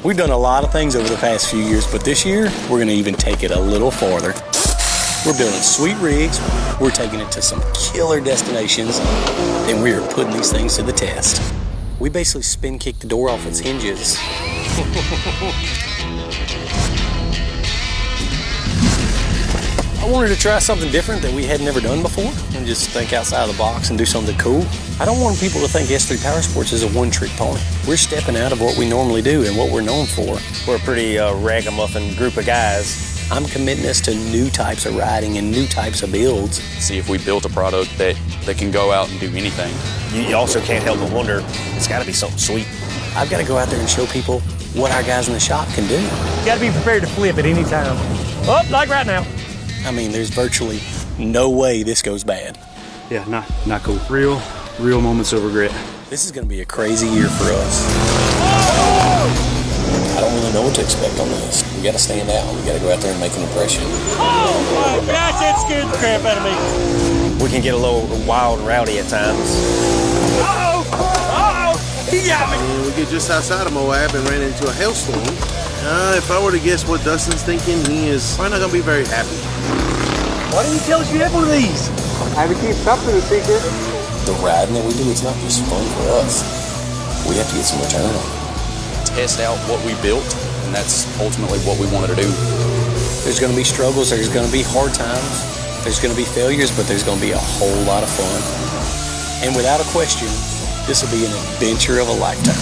We've done a lot of things over the past few years, but this year, we're going to even take it a little farther. We're building sweet rigs, we're taking it to some killer destinations, and we are putting these things to the test. We basically spin kick the door off its hinges. I wanted to try something different that we had never done before and just think outside of the box and do something cool. I don't want people to think S3 Powersports is a one-trick pony. We're stepping out of what we normally do and what we're known for. We're a pretty ragamuffin group of guys. I'm committing us to new types of riding and new types of builds. See if we built a product that can go out and do anything. You also can't help but wonder, it's got to be something sweet. I've got to go out there and show people what our guys in the shop can do. You got to be prepared to flip at any time. Oh, like right now. I mean, there's virtually no way this goes bad. Yeah, not cool. Real moments of regret. This is going to be a crazy year for us. I don't really know what to expect on this. We got to stand out. We got to go out there and make an impression. Oh my gosh, that scared the crap out of me. We can get a little wild and rowdy at times. He got me. We get just outside of Moab and ran into a hailstorm. If I were to guess what Dustin's thinking, he is probably not going to be very happy. Why didn't you tell us you had one of these? I had to keep something a secret. The riding that we do, it's not just fun for us. We have to get some return on it. Test out what we built, and that's ultimately what we wanted to do. There's going to be struggles, there's going to be hard times, there's going to be failures, but there's going to be a whole lot of fun. And without a question, this will be an adventure of a lifetime.